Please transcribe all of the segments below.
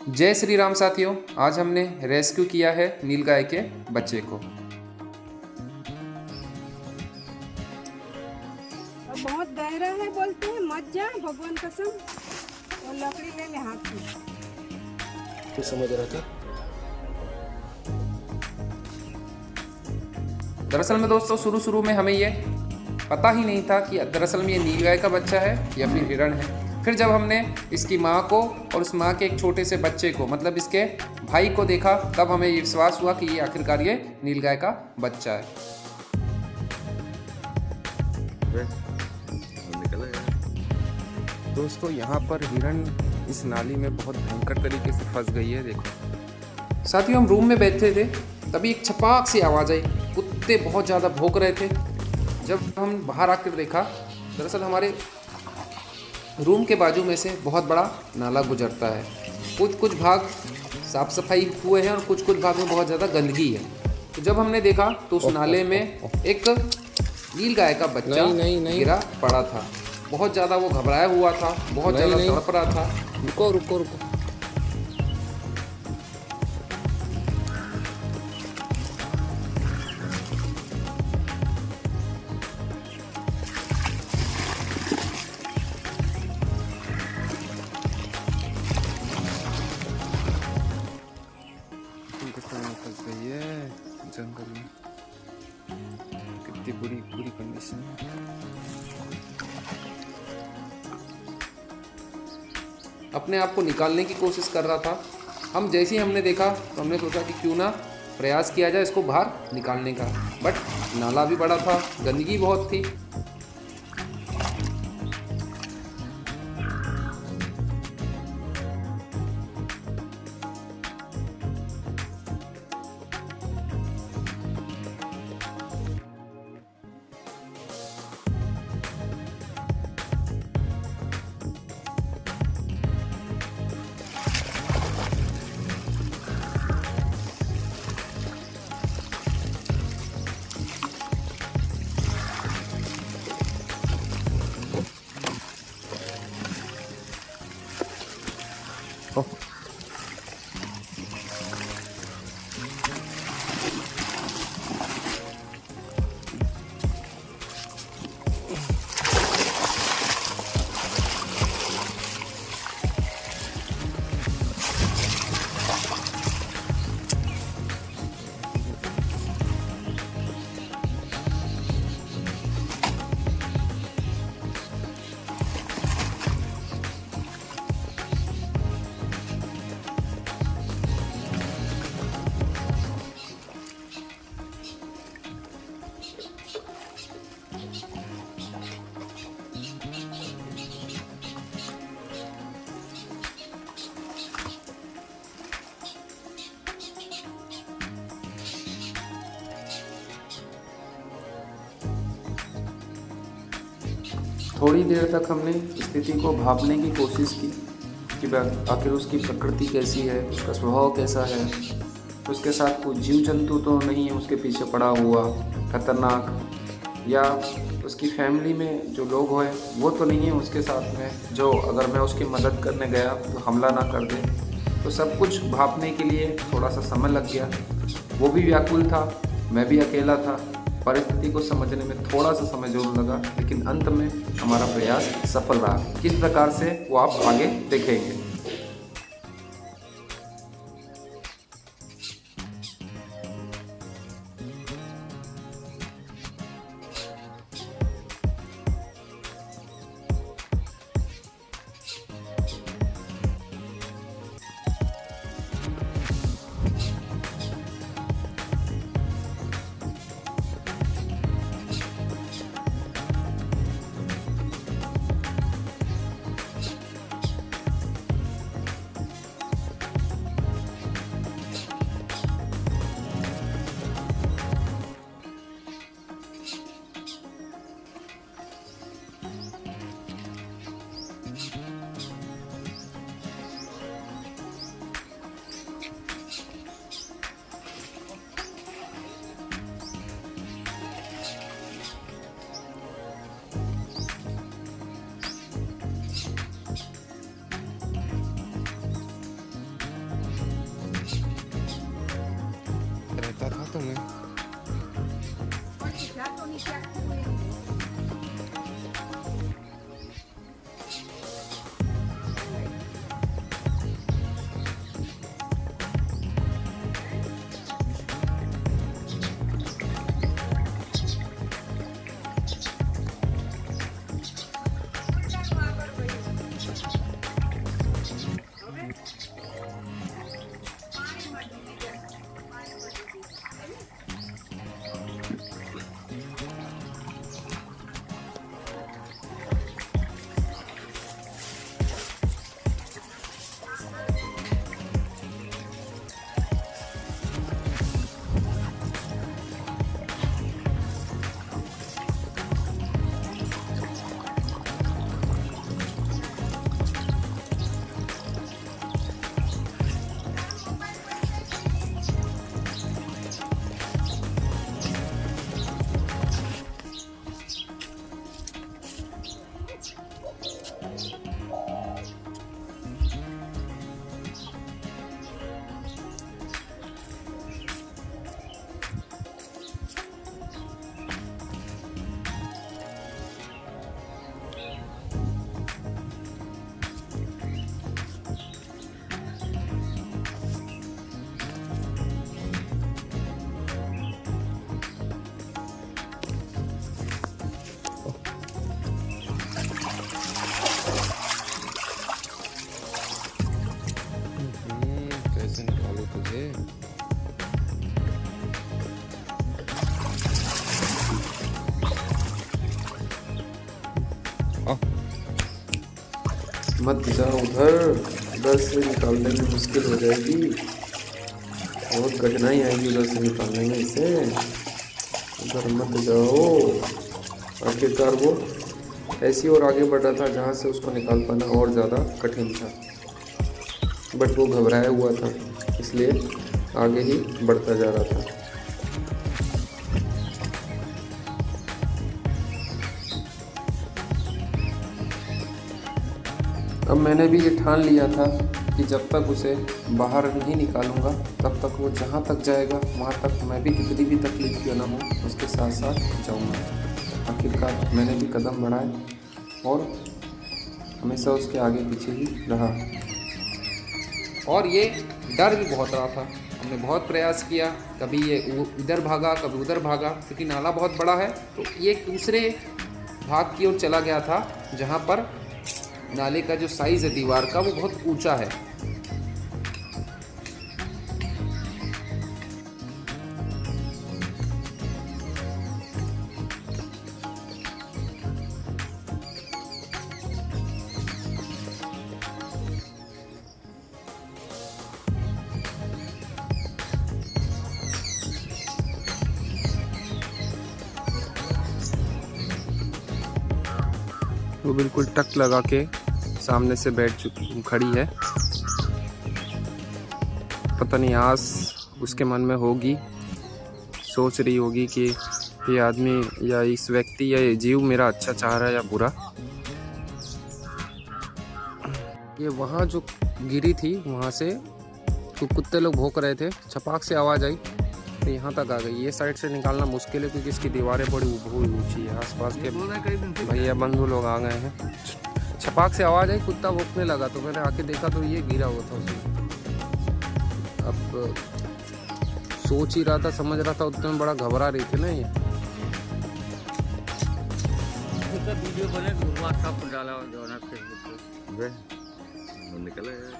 जय श्री राम साथियों। आज हमने रेस्क्यू किया है नीलगाय के बच्चे को। अब बहुत गहरा है, बोलते हैं मत जा, भगवान कसम। और लकड़ी ले ले हाथ में। कुछ समझ रहा था। दरअसल में दोस्तों शुरू में हमें ये पता ही नहीं था कि दरअसल में ये नीलगाय का बच्चा है या फिर हिरण है। फिर जब हमने इसकी माँ को और उस माँ के एक छोटे से बच्चे को, मतलब इसके भाई को देखा, तब हमें ये विश्वास हुआ कि ये आखिरकार ये नीलगाय का बच्चा है। दोस्तों यहाँ पर हिरण इस नाली में बहुत भयंकर तरीके से फंस गई है। देखो साथियों, हम रूम में बैठे थे, तभी एक छपाक सी आवाज़ आई। कुत्ते बहुत ज़्यादा भौंक रहे थे। जब हम बाहर आकर देखा, दरअसल हमारे रूम के बाजू में से बहुत बड़ा नाला गुजरता है। कुछ भाग साफ सफाई हुए हैं और कुछ भाग में बहुत ज़्यादा गंदगी है। तो जब हमने देखा तो उस नाले में एक नीलगाय का बच्चा गिरा पड़ा था। बहुत ज़्यादा वो घबराया हुआ था, बहुत ज़्यादा तड़प रहा था। रुको रुको रुको। फंस गई है जंगल में। कितनी बुरी कंडीशन है। अपने आप को निकालने की कोशिश कर रहा था। हम जैसे ही हमने देखा तो हमने सोचा कि क्यों ना प्रयास किया जाए इसको बाहर निकालने का, बट नाला भी बड़ा था, गंदगी बहुत थी। थोड़ी देर तक हमने स्थिति को भांपने की कोशिश की कि आखिर उसकी प्रकृति कैसी है, उसका स्वभाव कैसा है, उसके साथ कोई जीव जंतु तो नहीं है उसके पीछे पड़ा हुआ खतरनाक, या उसकी फैमिली में जो लोग हैं वो तो नहीं है उसके साथ में, जो अगर मैं उसकी मदद करने गया तो हमला ना कर दे। तो सब कुछ भांपने के लिए थोड़ा सा समय लग गया। वो भी व्याकुल था, मैं भी अकेला था। परिस्थिति को समझने में थोड़ा सा समय जरूर लगा, लेकिन अंत में हमारा प्रयास सफल रहा। किस प्रकार से वो आप आगे देखेंगे। वास्तव में। और दिखा तो नहीं सकती हुई। कैसे निकालू तुझे? मत जाओ उधर से निकालने में मुश्किल हो जाएगी, बहुत कठिनाई आएगी उधर से निकालने में इसे। उधर मत जाओ। आखिरकार वो ऐसी और आगे बढ़ रहा था जहाँ से उसको निकाल पाना और ज़्यादा कठिन था, बट वो घबराया हुआ था, इसलिए आगे ही बढ़ता जा रहा था। अब मैंने भी ये ठान लिया था कि जब तक उसे बाहर नहीं निकालूंगा तब तक वो जहाँ तक जाएगा वहाँ तक मैं भी कितनी भी तकलीफ क्यों ना हो उसके साथ साथ जाऊंगा। आखिरकार मैंने भी कदम बढ़ाए और हमेशा उसके आगे पीछे ही रहा। और ये डर भी बहुत रहा था। हमने बहुत प्रयास किया, कभी ये इधर भागा कभी उधर भागा, क्योंकि नाला बहुत बड़ा है। तो ये दूसरे भाग की ओर चला गया था जहाँ पर नाले का जो साइज़ है दीवार का वो बहुत ऊंचा है। वो बिल्कुल टक लगा के सामने से खड़ी है। पता नहीं आस उसके मन में होगी, सोच रही होगी कि ये आदमी या इस व्यक्ति या ये जीव मेरा अच्छा चाह रहा है या बुरा। ये वहाँ जो गिरी थी वहाँ से कुत्ते लोग भौंक रहे थे, छपाक से आवाज़ आई तो यहाँ तक आ गई। ये साइड से निकालना मुश्किल है क्योंकि इसकी दीवारें बड़ी ऊंची है। आसपास के भैया बंधु लोग आ गए हैं। छपाक से आवाज़ आई, कुत्ता भौंकने लगा तो मैंने आके देखा तो ये गिरा हुआ था उसमें। अब सोच ही रहा था, समझ रहा था, उतने में बड़ा घबरा रही थी ना ये। वीडियो बने व्हाट्सएप डाला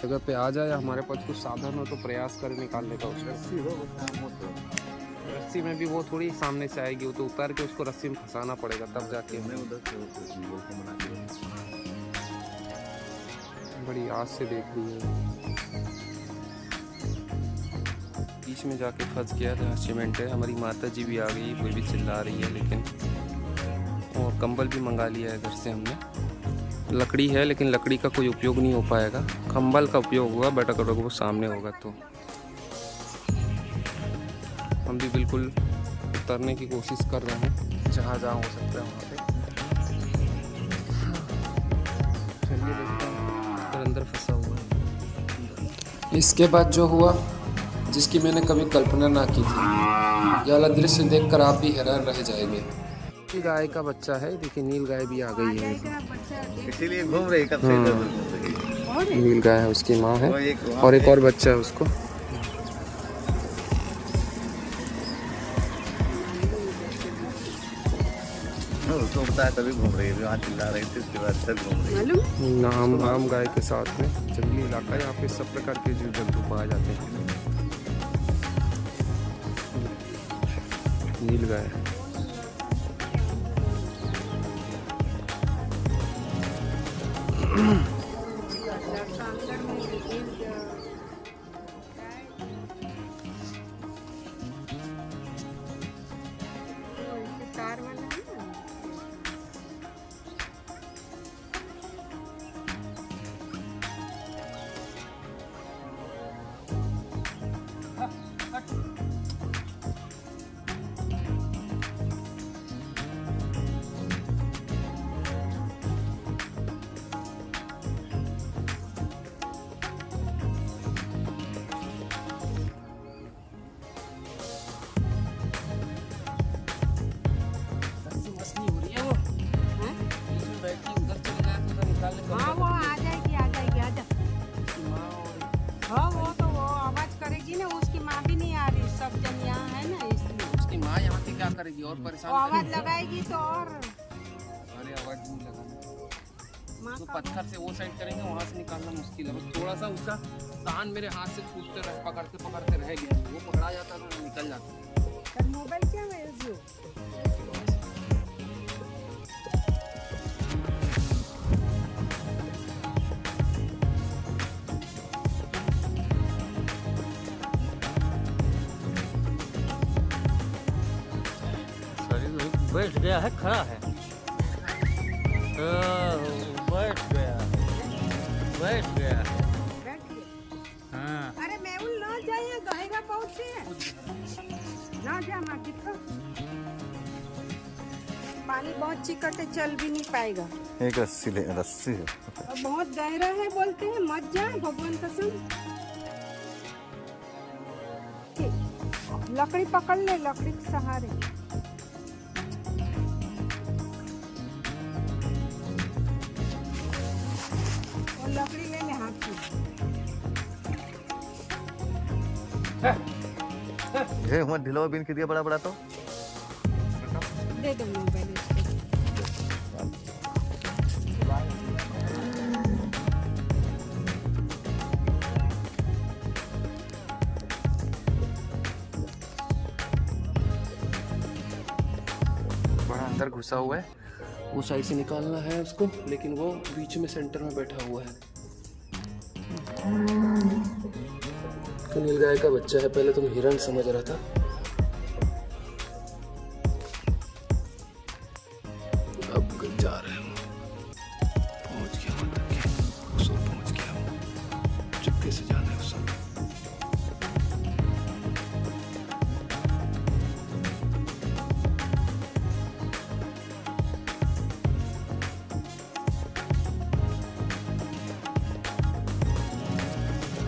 जगह पे आ जाए, हमारे पास कुछ साधन हो तो प्रयास करें निकालने का उसको। रस्सी में भी वो थोड़ी सामने से आएगी, वो तो उतार के उसको रस्सी में फंसाना पड़ेगा तब जाके। बड़ी आस से देख रही है, बीच में जाके फंस गया जहाँ सीमेंट है। हमारी माता जी भी आ गई, वो भी चिल्ला रही है लेकिन, और कंबल भी मंगा लिया है घर से हमने। लकड़ी है लेकिन लकड़ी का कोई उपयोग नहीं हो पाएगा, कंबल का उपयोग होगा, बट अगर वो सामने होगा तो। हम भी बिल्कुल उतरने की कोशिश कर रहे हैं जहाँ जहाँ हो सकता है वहाँ पे। चलिए देखते हैं, अंदर फंसा हुआ है। इसके बाद जो हुआ जिसकी मैंने कभी कल्पना ना की थी, ये वाला दृश्य देखकर आप भी हैरान रह जाएंगे। नील गाय का बच्चा है, देखिए नील गाय भी आ गई है। इसीलिए घूम रही कब से इधर उधर घूम रही है। नील गाय है, उसकी माँ है और एक वहाँ और एक और बच्चा है उसको। उसको बताया तभी घूम रही है, वहाँ चिल्ला रही थी, उसके बाद फिर घूम रही है। नाम आम गाय के साथ में जंगली इलाका है, यहाँ पे सब प्रकार के जीव जंतु पाए जाते हैं। नील गाय तार वाला है ना। हाँ वो आ जाएगी आजा। हाँ वो तो वो आवाज करेगी ना, उसकी माँ भी नहीं आ रही, सब जन यहाँ है ना इसलिए। उसकी माँ यहाँ पे क्या करेगी और परेशान वो आवाज लगाएगी तो और अरे आवाज नहीं लगाना। माँ तो का पत्थर से वो साइड करेंगे, वहाँ से निकालना मुश्किल है। बस थोड़ा सा उसका तान मेरे हाथ से छूटते रहे, पकड़ते रह गया, वो पकड़ा जाता तो निकल जाता। मोबाइल क्या है जो बैठ गया है, खड़ा है। बैठ गया है। बैठ गया। हाँ। अरे मेहुल ना जाइए, गहेगा बहुत से ना जा माँ कितना पानी बहुत चिकट है, चल भी नहीं पाएगा। एक रस्सी है। और बहुत गहरा है बोलते हैं, मत जा भगवान कसम। लकड़ी पकड़ ले, लकड़ी के सहारे। और लकड़ी ले ले हाथ में। ये मत ढिलवा बिन के दिया बड़ा बड़ा तो दे दो मोबाइल इसको। बड़ा अंदर घुसा हुआ है, वो साइड से निकालना है उसको, लेकिन वो बीच में सेंटर में बैठा हुआ है। तो नील गाय का बच्चा है, पहले तुम हिरण समझ रहा था। अब जा रहे हैं, पहुंच गया वहां तक, उस ओर पहुंच गया हूं। चुपके से जाना है उस ओर।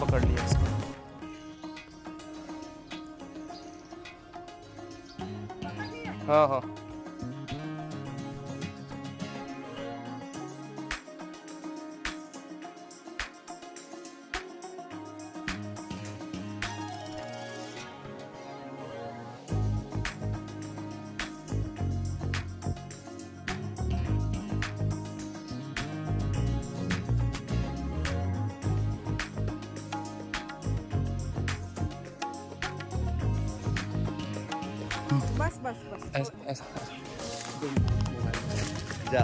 पकड़ लिया इसको। हाँ हाँ बस बस बस ऐसा ऐसा जा